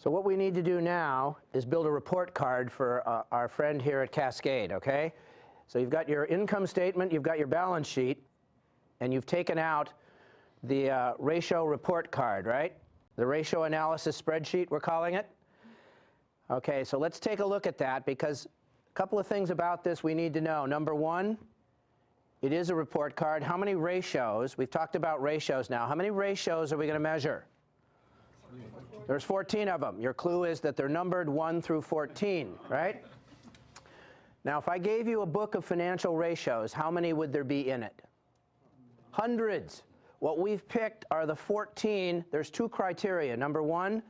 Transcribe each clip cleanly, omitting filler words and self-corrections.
So what we need to do now is build a report card for our friend here at Cascade, okay? So you've got your income statement, you've got your balance sheet, and you've taken out the ratio report card, right? The ratio analysis spreadsheet, we're calling it. Okay, so let's take a look at that, because a couple of things about this we need to know. Number one, it is a report card. How many ratios? We've talked about ratios now. How many ratios are we going to measure? There's 14 of them. Your clue is that they're numbered 1 through 14, right? Now, if I gave you a book of financial ratios, how many would there be in it? Hundreds. What we've picked are the 14. There's two criteria. Number one,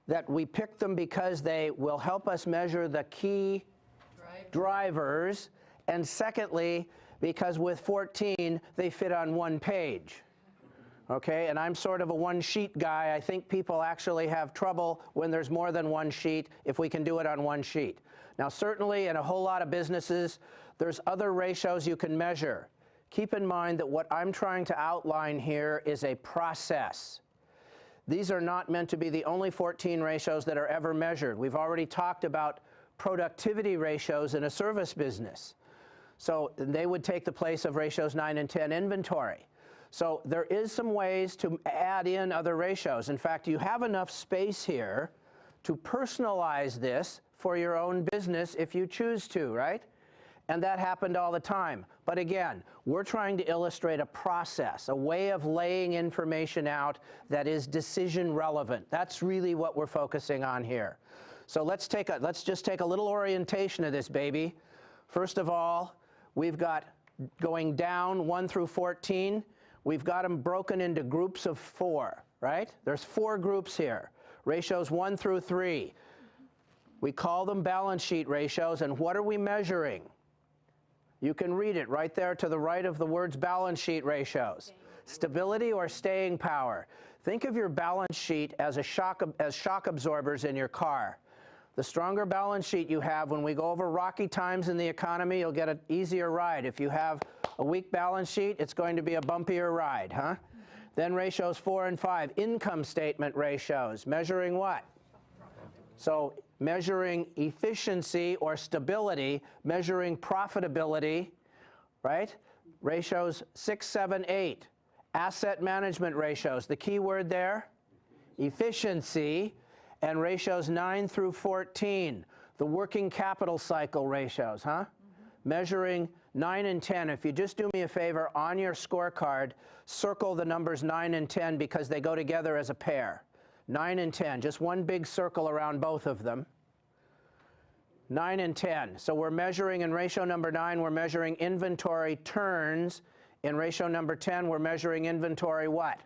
that we picked them because they will help us measure the key drivers. And secondly, because with 14, they fit on one page. Okay, and I'm sort of a one-sheet guy. I think people actually have trouble when there's more than one sheet if we can do it on one sheet. Now, certainly in a whole lot of businesses, there's other ratios you can measure. Keep in mind that what I'm trying to outline here is a process. These are not meant to be the only 14 ratios that are ever measured. We've already talked about productivity ratios in a service business. So they would take the place of ratios 9 and 10 inventory. So there is some ways to add in other ratios. In fact, you have enough space here to personalize this for your own business if you choose to, right? And that happened all the time. But again, we're trying to illustrate a process, a way of laying information out that is decision relevant. That's really what we're focusing on here. So let's just take a little orientation of this baby. First of all, we've got going down 1 through 14. We've got them broken into groups of 4, right? There's 4 groups here. Ratios 1 through 3. We call them balance sheet ratios, and what are we measuring? You can read it right there to the right of the words balance sheet ratios. Stability or staying power. Think of your balance sheet as shock absorbers in your car. The stronger balance sheet you have, when we go over rocky times in the economy, you'll get an easier ride. If you have a weak balance sheet, it's going to be a bumpier ride, huh? Then ratios 4 and 5, income statement ratios, measuring what? So measuring efficiency or stability, measuring profitability, right? Ratios 6, 7, 8, asset management ratios. The key word there, efficiency. And ratios 9 through 14, the working capital cycle ratios, huh? Measuring 9 and 10. If you just do me a favor, on your scorecard, circle the numbers 9 and 10 because they go together as a pair. 9 and 10, just one big circle around both of them. 9 and 10. So we're measuring in ratio number 9, we're measuring inventory turns. In ratio number 10, we're measuring inventory what?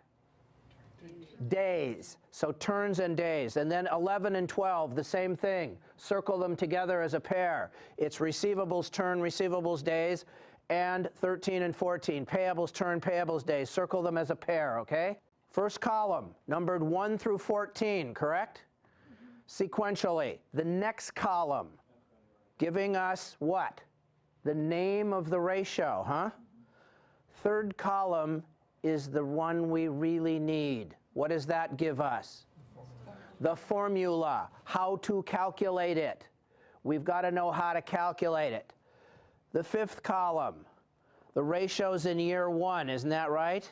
Days. So turns and days. And then 11 and 12, the same thing. Circle them together as a pair. It's receivables turn, receivables days. And 13 and 14, payables turn, payables days. Circle them as a pair, okay? First column, numbered 1 through 14, correct? Sequentially. The next column, giving us what? The name of the ratio, huh? Third column is the one we really need. What does that give us? The formula, how to calculate it. We've got to know how to calculate it. The fifth column, the ratios in year 1, isn't that right?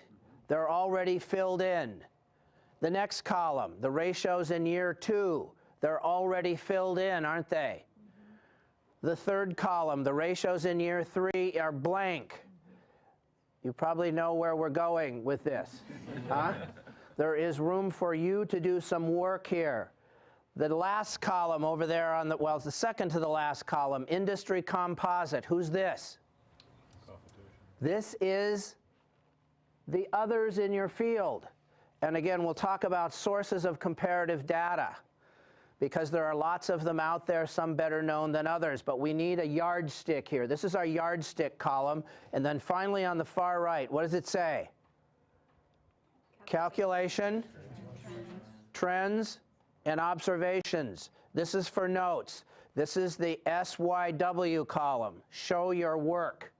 They're already filled in. The next column, the ratios in year 2, they're already filled in, aren't they? The third column, the ratios in year 3 are blank. You probably know where we're going with this, huh? There is room for you to do some work here. The last column over there on the, well, it's the second to the last column, industry composite. Who's this? This is the others in your field. And again, we'll talk about sources of comparative data, because there are lots of them out there, some better known than others, but we need a yardstick here. This is our yardstick column. And then finally on the far right, what does it say? Calculation, trends, and observations. This is for notes. This is the SYW column, show your work.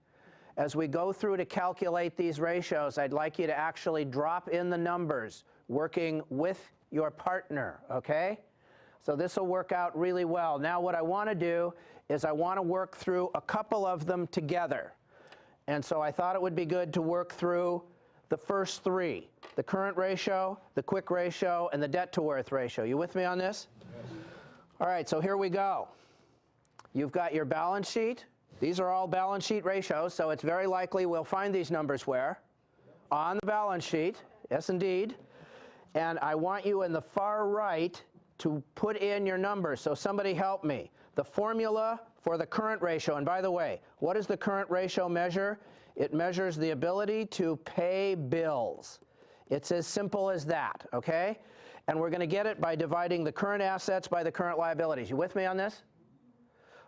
As we go through to calculate these ratios, I'd like you to actually drop in the numbers, working with your partner, okay? So this will work out really well. Now what I want to do is I want to work through a couple of them together. And so I thought it would be good to work through the first three: the current ratio, the quick ratio, and the debt to worth ratio. You with me on this? Yes. All right, so here we go. You've got your balance sheet. These are all balance sheet ratios, so it's very likely we'll find these numbers where? On the balance sheet. Yes, indeed. And I want you in the far right to put in your numbers. So somebody help me. The formula for the current ratio, and by the way, what does the current ratio measure? It measures the ability to pay bills. It's as simple as that, okay? And we're going to get it by dividing the current assets by the current liabilities. You with me on this?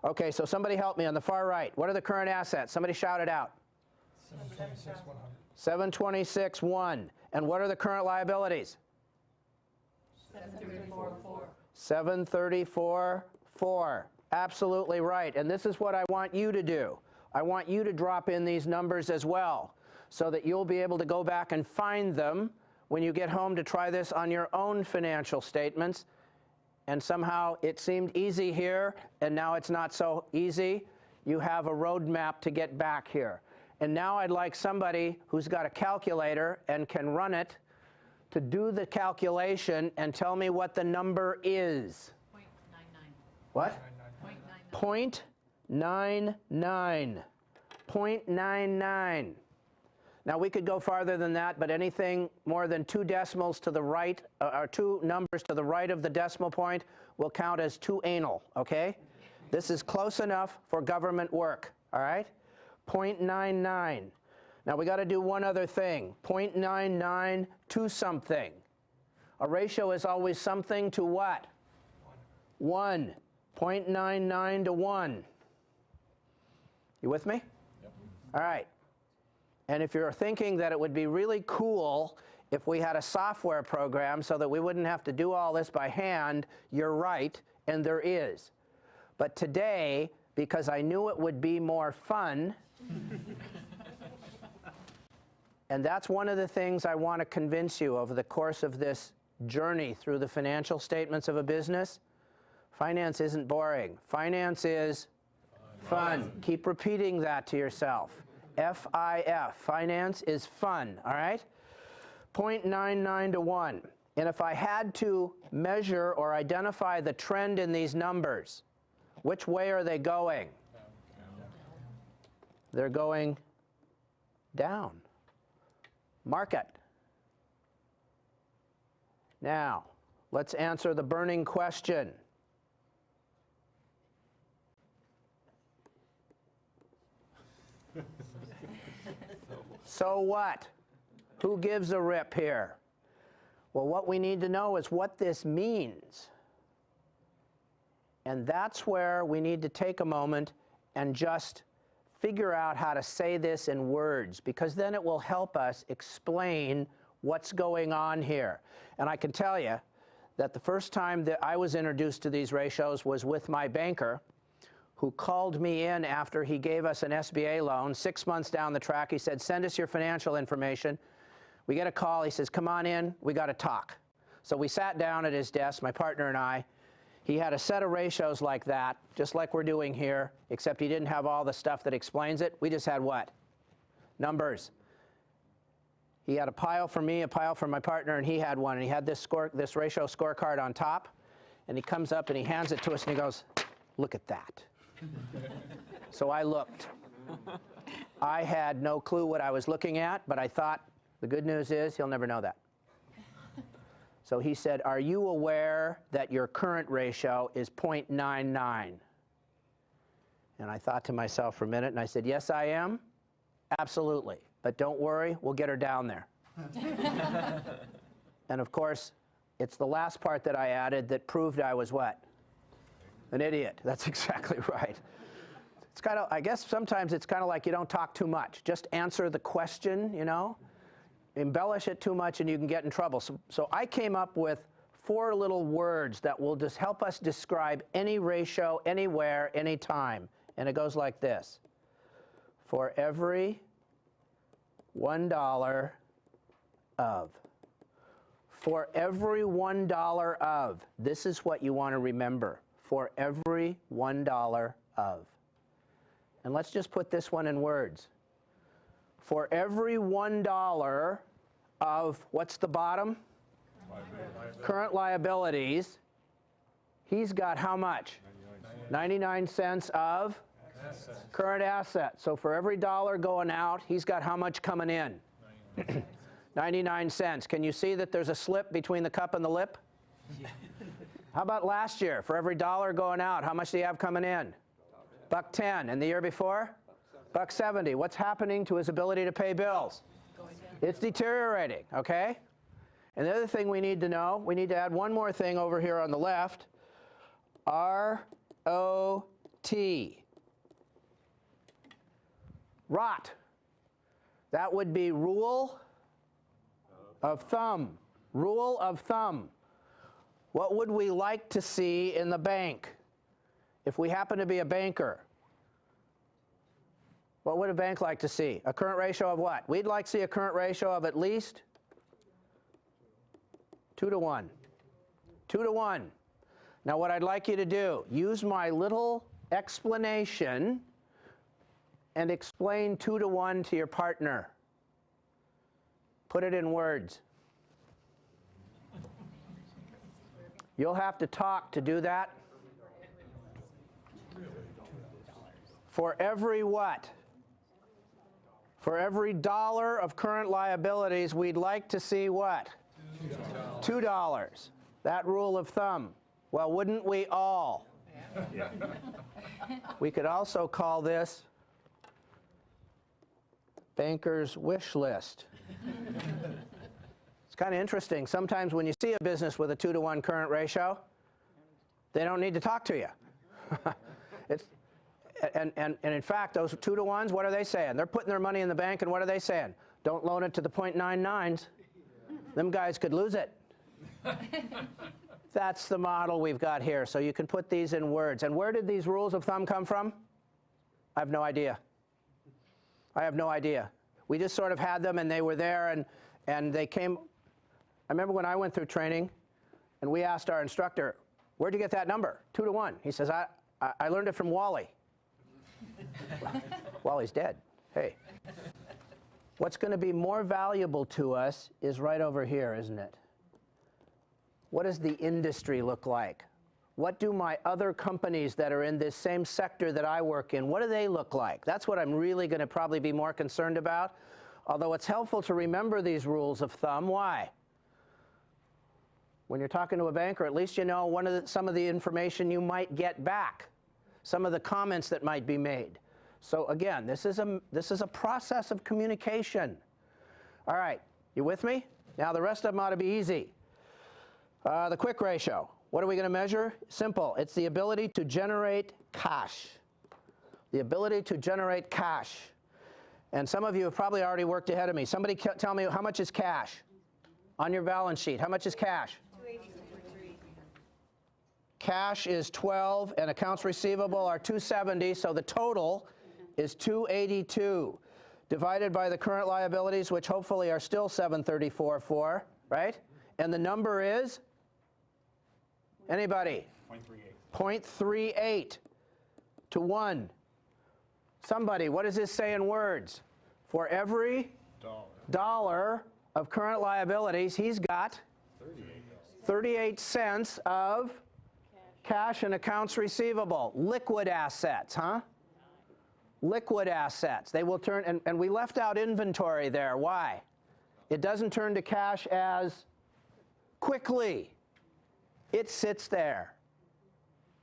Okay, so somebody help me on the far right. What are the current assets? Somebody shout it out. 726,100. And what are the current liabilities? 734,400. 734,400. Absolutely right. And this is what I want you to do. I want you to drop in these numbers as well, so that you'll be able to go back and find them when you get home to try this on your own financial statements. And somehow it seemed easy here, and now it's not so easy. You have a roadmap to get back here. And now I'd like somebody who's got a calculator and can run it to do the calculation and tell me what the number is. 0.99. What? 0.99. 0.99. Now we could go farther than that, but anything more than 2 decimals to the right, or 2 numbers to the right of the decimal point will count as too anal, okay? This is close enough for government work, all right? 0.99. Now we got to do one other thing. 0.99 to something. A ratio is always something to what? 1. 0.99 to 1. You with me? Yep. All right. And if you're thinking that it would be really cool if we had a software program so that we wouldn't have to do all this by hand, you're right, and there is. But today, because I knew it would be more fun, and that's one of the things I want to convince you over the course of this journey through the financial statements of a business, finance isn't boring. Finance is fun. Keep repeating that to yourself. F-I-F. Finance is fun, all right? 0.99 to 1. And if I had to measure or identify the trend in these numbers, which way are they going? They're going down. Mark it. Now, let's answer the burning question. So what? Who gives a rip here? Well, what we need to know is what this means. And that's where we need to take a moment and just figure out how to say this in words, because then it will help us explain what's going on here. And I can tell you that the first time that I was introduced to these ratios was with my banker, who called me in after he gave us an SBA loan. 6 months down the track, he said, send us your financial information. We get a call. He says, come on in. We got to talk. So we sat down at his desk, my partner and I. He had a set of ratios like that, just like we're doing here, except he didn't have all the stuff that explains it. We just had what? Numbers. He had a pile for me, a pile for my partner, and he had one. And he had this ratio scorecard on top. And he comes up and he hands it to us and he goes, look at that. So I looked. I had no clue what I was looking at, but I thought, the good news is he'll never know that. So he said, are you aware that your current ratio is 0.99? And I thought to myself for a minute, and I said, yes, I am. Absolutely. But don't worry, we'll get her down there. And of course, it's the last part that I added that proved I was what? An idiot. That's exactly right. It's kind of, I guess sometimes it's kind of like you don't talk too much. Just answer the question, you know. Embellish it too much and you can get in trouble. So I came up with 4 little words that will just help us describe any ratio, anywhere, anytime. And it goes like this. For every $1 of. For every $1 of, this is what you want to remember, for every $1 of. And let's just put this one in words. For every $1 of, what's the bottom? Current liabilities, he's got how much? 99 cents of current assets. So for every dollar going out, he's got how much coming in? 99 cents. Can you see that there's a slip between the cup and the lip? How about last year? For every dollar going out, how much do you have coming in? $1.10. And the year before? $1.70. What's happening to his ability to pay bills? It's deteriorating, okay? And the other thing we need to know, we need to add one more thing over here on the left. R-O-T. Rot. That would be rule of thumb. Rule of thumb. What would we like to see in the bank if we happen to be a banker? What would a bank like to see? A current ratio of what? We'd like to see a current ratio of at least 2 to 1. 2 to 1. Now what I'd like you to do, use my little explanation and explain 2 to 1 to your partner. Put it in words. You'll have to talk to do that. For every what? For every dollar of current liabilities, we'd like to see what? $2. That rule of thumb. Well, wouldn't we all? Yeah. We could also call this banker's wish list. It's kind of interesting. Sometimes when you see a business with a 2 to 1 current ratio, they don't need to talk to you. And in fact, those 2 to 1s, what are they saying? They're putting their money in the bank, and what are they saying? Don't loan it to the .99s. Them guys could lose it. That's the model we've got here. So you can put these in words. And where did these rules of thumb come from? I have no idea. I have no idea. We just sort of had them, and they were there, and they came. I remember when I went through training, and we asked our instructor, where'd you get that number? 2 to 1. He says, I learned it from Wally. Wally's dead. Hey. What's going to be more valuable to us is right over here, isn't it? What does the industry look like? What do my other companies that are in this same sector that I work in, what do they look like? That's what I'm really going to probably be more concerned about. Although it's helpful to remember these rules of thumb. Why? When you're talking to a banker, at least you know some of the information you might get back, some of the comments that might be made. So again, this is a process of communication. All right, you with me? Now the rest of them ought to be easy. The quick ratio. What are we going to measure? Simple. It's the ability to generate cash. The ability to generate cash. And some of you have probably already worked ahead of me. Somebody tell me, how much is cash on your balance sheet? How much is cash? 282. Cash is 12 and accounts receivable are 270, so the total is 282 divided by the current liabilities, which hopefully are still 734.4, right? And the number is? Anybody? 0.38. 0.38 to 1. Somebody, what does this say in words? For every dollar of current liabilities, he's got 38 cents of cash and accounts receivable. Liquid assets, huh? Liquid assets. They will turn, and we left out inventory there. Why? It doesn't turn to cash as quickly. It sits there.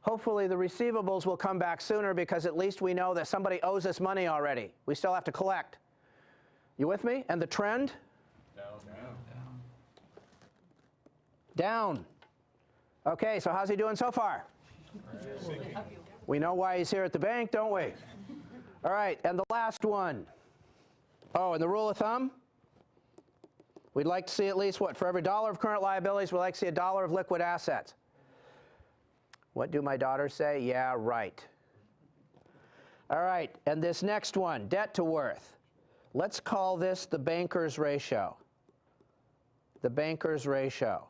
Hopefully the receivables will come back sooner because at least we know that somebody owes us money already. We still have to collect. You with me? And the trend? Down. Okay, so how's he doing so far? We know why he's here at the bank, don't we? All right, and the last one. Oh, and the rule of thumb? We'd like to see at least what? For every dollar of current liabilities, we'd like to see $1 of liquid assets. What do my daughters say? Yeah, right. All right, and this next one, debt to worth. Let's call this the banker's ratio. the banker's ratio.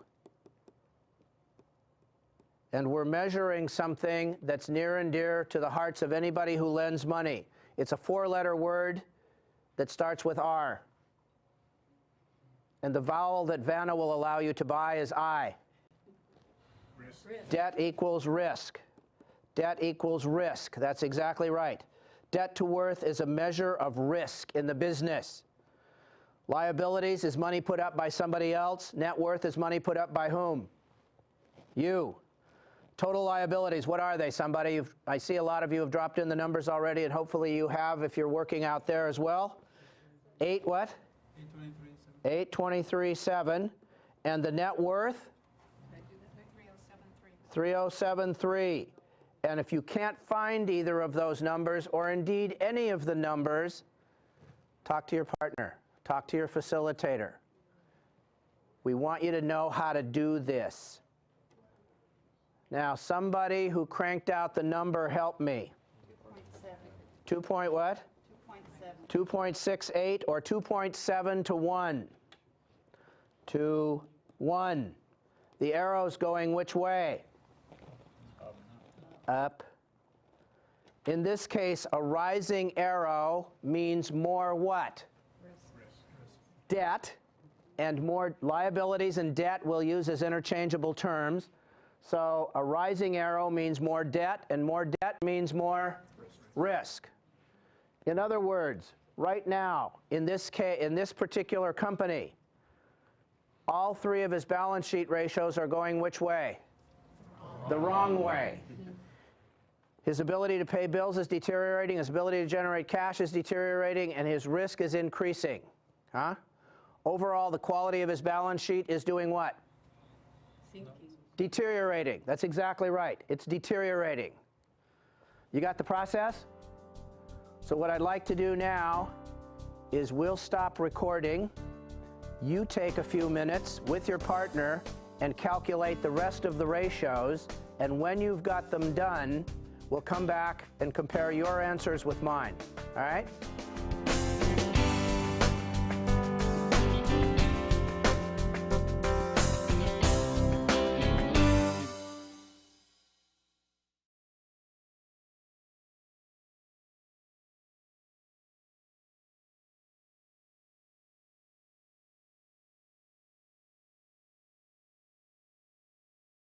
And we're measuring something that's near and dear to the hearts of anybody who lends money. It's a four-letter word that starts with R. And the vowel that Vanna will allow you to buy is I. Risk. Debt equals risk. Debt equals risk. That's exactly right. Debt to worth is a measure of risk in the business. Liabilities is money put up by somebody else. Net worth is money put up by whom? You. Total liabilities, what are they? Somebody, I see a lot of you have dropped in the numbers already, and hopefully you have if you're working out there as well. 8 what? 823.7. And the net worth? 3073. And if you can't find either of those numbers, or indeed any of the numbers, talk to your partner. Talk to your facilitator. We want you to know how to do this. Now, somebody who cranked out the number, help me. 2.7. 2 point what? 2.7. 2.68 or 2.7 to 1? To 1. The arrow's going which way? Up. In this case, a rising arrow means more what? Debt, and more liabilities and debt we'll use as interchangeable terms. So a rising arrow means more debt, and more debt means more risk. In other words, right now, in this particular company, all three of his balance sheet ratios are going which way? The wrong way. His ability to pay bills is deteriorating, his ability to generate cash is deteriorating, and his risk is increasing. Huh? Overall, the quality of his balance sheet is doing what? Sinking. Deteriorating. That's exactly right. It's deteriorating. You got the process? So what I'd like to do now is we'll stop recording. You take a few minutes with your partner and calculate the rest of the ratios, and when you've got them done, we'll come back and compare your answers with mine. All right?